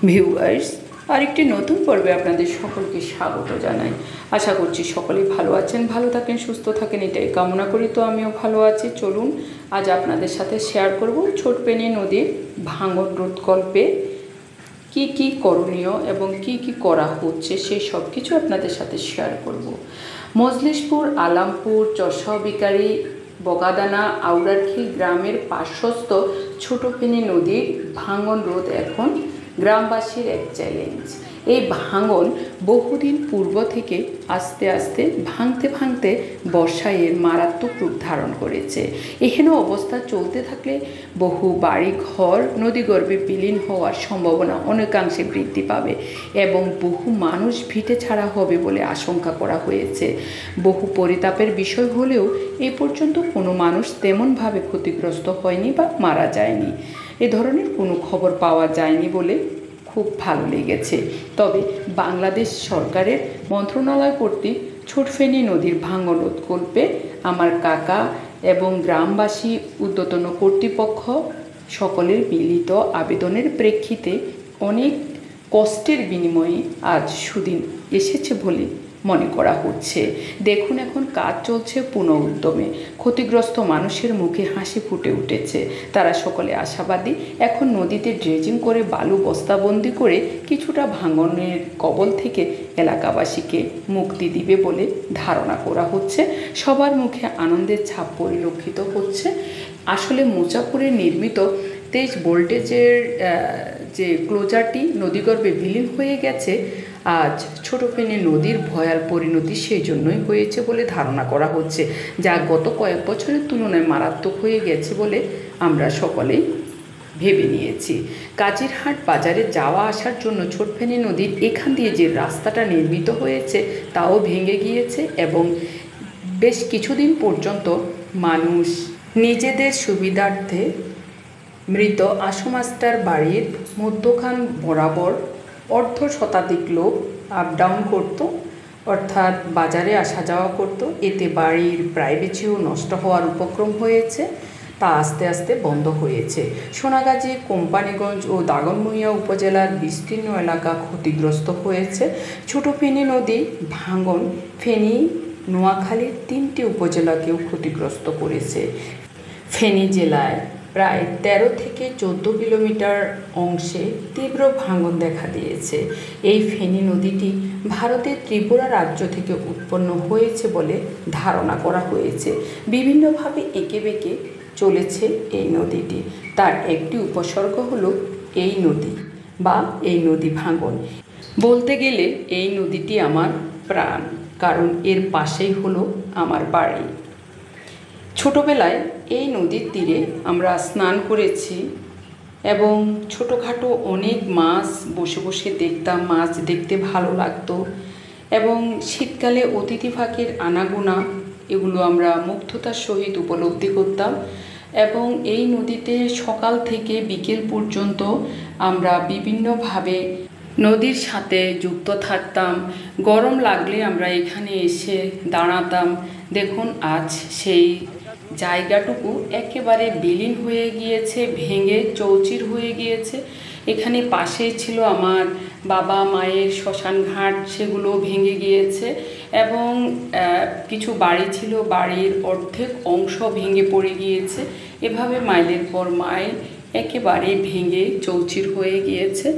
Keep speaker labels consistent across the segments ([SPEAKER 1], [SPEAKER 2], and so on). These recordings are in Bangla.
[SPEAKER 1] ভিউয়ার্স, আরেকটি নতুন পর্বে আপনাদের সকলকে স্বাগত জানাই। আশা করছি সকলেই ভালো আছেন, ভালো থাকেন, সুস্থ থাকেন, এটাই কামনা করি। তো আমিও ভালো আছি। চলুন আজ আপনাদের সাথে শেয়ার করব ছোটপেনি নদীর ভাঙন রোধকল্পে কি কি করণীয় এবং কি কি করা হচ্ছে সেই সব কিছু আপনাদের সাথে শেয়ার করব। মজলিশপুর, আলামপুর, চরসাবিকারি, বগাদানা, আউরারখিল গ্রামের পার্শ্বস্থ ছোটপেনি নদীর ভাঙন রোধ এখন গ্রামবাসীর এক চ্যালেঞ্জ। এই ভাঙন বহুদিন পূর্ব থেকে আস্তে আস্তে ভাঙতে ভাঙতে বর্ষায় এর মারাত্মক রূপ ধারণ করেছে। এহেন অবস্থা চলতে থাকলে বহু বাড়ি ঘর নদীগর্ভে বিলীন হওয়ার সম্ভাবনা অনেকাংশে বৃদ্ধি পাবে এবং বহু মানুষ ভিটে ছাড়া হবে বলে আশঙ্কা করা হয়েছে। বহু পরিতাপের বিষয় হলেও এ পর্যন্ত কোনো মানুষ তেমনভাবে ক্ষতিগ্রস্ত হয়নি বা মারা যায়নি। এ ধরনের কোনো খবর পাওয়া যায়নি বলে খুব ভালো লেগেছে। তবে বাংলাদেশ সরকারের মন্ত্রণালয় কর্তৃক ছোটফেনী নদীর ভাঙন রোধকল্পে আমার কাকা এবং গ্রামবাসী ঊর্ধ্বতন কর্তৃপক্ষ সকলের মিলিত আবেদনের প্রেক্ষিতে অনেক কষ্টের বিনিময়ে আজ সুদিন এসেছে বলে মনে করা হচ্ছে। দেখুন, এখন কাজ চলছে পুনঃ উদ্যমে। ক্ষতিগ্রস্ত মানুষের মুখে হাসি ফুটে উঠেছে। তারা সকলে আশাবাদী। এখন নদীতে ড্রেজিং করে বালু বস্তাবন্দি করে কিছুটা ভাঙনের কবল থেকে এলাকাবাসীকে মুক্তি দিবে বলে ধারণা করা হচ্ছে। সবার মুখে আনন্দের ছাপ পরিলক্ষিত হচ্ছে। আসলে মুচাপুরে নির্মিত 23 ভোল্টেজের যে ক্লোজারটি নদীগর্ভে বিলীন হয়ে গেছে, আজ ছোটপেনি নদীর ভয়াল পরিণতি সেই জন্যই হয়েছে বলে ধারণা করা হচ্ছে, যা গত কয়েক বছরের তুলনায় মারাত্মক হয়ে গেছে বলে আমরা সকলেই ভেবে নিয়েছি। কাজিরহাট বাজারে যাওয়া আসার জন্য ছোটপেনি নদীর এখান দিয়ে যে রাস্তাটা নির্মিত হয়েছে তাও ভেঙে গিয়েছে এবং বেশ কিছুদিন পর্যন্ত মানুষ নিজেদের সুবিধার্থে মৃত আশু মাস্টার বাড়ির মধ্যখান বরাবর অর্ধ শতাধিক লোক আপ ডাউন করত, অর্থাৎ বাজারে আসা যাওয়া করত। এতে বাড়ির প্রাইভেসিও নষ্ট হওয়ার উপক্রম হয়েছে। তা আস্তে আস্তে বন্ধ হয়েছে। সোনাগাজী, কোম্পানিগঞ্জ ও দাগনভূঞা উপজেলার বিস্তীর্ণ এলাকা ক্ষতিগ্রস্ত হয়েছে। ছোটপেনি নদী ভাঙন ফেনী, নোয়াখালীর 3টি উপজেলাকেও ক্ষতিগ্রস্ত করেছে। ফেনী জেলায় প্রায় 13 থেকে 14 কিলোমিটার অংশে তীব্র ভাঙন দেখা দিয়েছে। এই ফেনী নদীটি ভারতের ত্রিপুরা রাজ্য থেকে উৎপন্ন হয়েছে বলে ধারণা করা হয়েছে। বিভিন্নভাবে এঁকে বেঁকে চলেছে এই নদীটি। তার একটি উপসর্গ হলো এই নদী বা এই নদী ভাঙন। বলতে গেলে এই নদীটি আমার প্রাণ, কারণ এর পাশেই হলো আমার বাড়ি। ছোটোবেলায় এই নদীর তীরে আমরা স্নান করেছি এবং ছোটোখাটো অনেক মাছ বসে বসে দেখতাম। মাছ দেখতে ভালো লাগতো এবং শীতকালে অতিথি পাখির আনাগোনা এগুলো আমরা মুগ্ধতার সহিত উপলব্ধি করতাম এবং এই নদীতে সকাল থেকে বিকেল পর্যন্ত আমরা বিভিন্নভাবে নদীর সাথে যুক্ত থাকতাম। গরম লাগলে আমরা এখানে এসে দাঁড়াতাম। দেখুন, আজ সেই জায়গাটুকু একেবারে বিলীন হয়ে গিয়েছে, ভেঙে চৌচির হয়ে গিয়েছে। এখানে পাশেই ছিল আমার বাবা মায়ের শ্মশান ঘাট, সেগুলো ভেঙে গিয়েছে এবং কিছু বাড়ি ছিল, বাড়ির অর্ধেক অংশ ভেঙে পড়ে গিয়েছে। এভাবে মাইলের পর মাইল একেবারে ভেঙে চৌচির হয়ে গিয়েছে।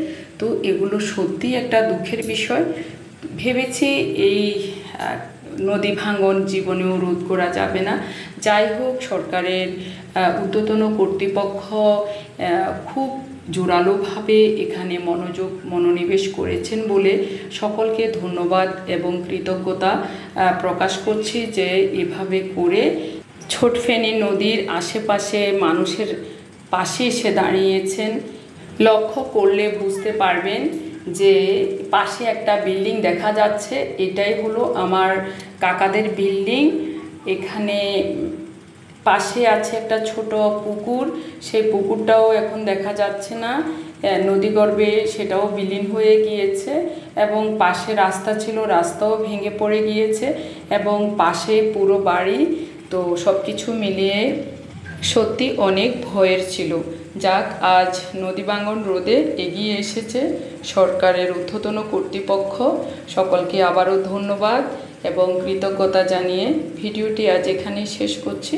[SPEAKER 1] তো এগুলো সত্যি একটা দুঃখের বিষয়। ভেবেছি এই নদী ভাঙন জীবনেও রোধ করা যাবে না। যাই হোক, সরকারের ঊর্ধ্বতন কর্তৃপক্ষ খুব জোরালোভাবে এখানে মনোনিবেশ করেছেন বলে সকলকে ধন্যবাদ এবং কৃতজ্ঞতা প্রকাশ করছি যে এভাবে করে ছোটফেনী নদীর আশেপাশে মানুষের পাশে এসে দাঁড়িয়েছেন। লক্ষ্য করলে বুঝতে পারবেন যে পাশে একটা বিল্ডিং দেখা যাচ্ছে। এটাই হলো আমার কাকাদের বিল্ডিং। এখানে পাশে আছে একটা ছোট পুকুর, সেই পুকুরটাও এখন দেখা যাচ্ছে না, নদীগর্ভে সেটাও বিলীন হয়ে গিয়েছে এবং পাশে রাস্তা ছিল, রাস্তাও ভেঙে পড়ে গিয়েছে এবং পাশে পুরো বাড়ি। তো সব কিছু মিলিয়ে সত্যি অনেক ভয়ের ছিল যাক, আজ নদী ভাঙন রোধে এগিয়ে এসেছে সরকারের ঊর্ধ্বতন কর্তৃপক্ষ। সকলকে আবারও ধন্যবাদ এবং কৃতজ্ঞতা জানিয়ে ভিডিওটি আজ এখানেই শেষ করছি।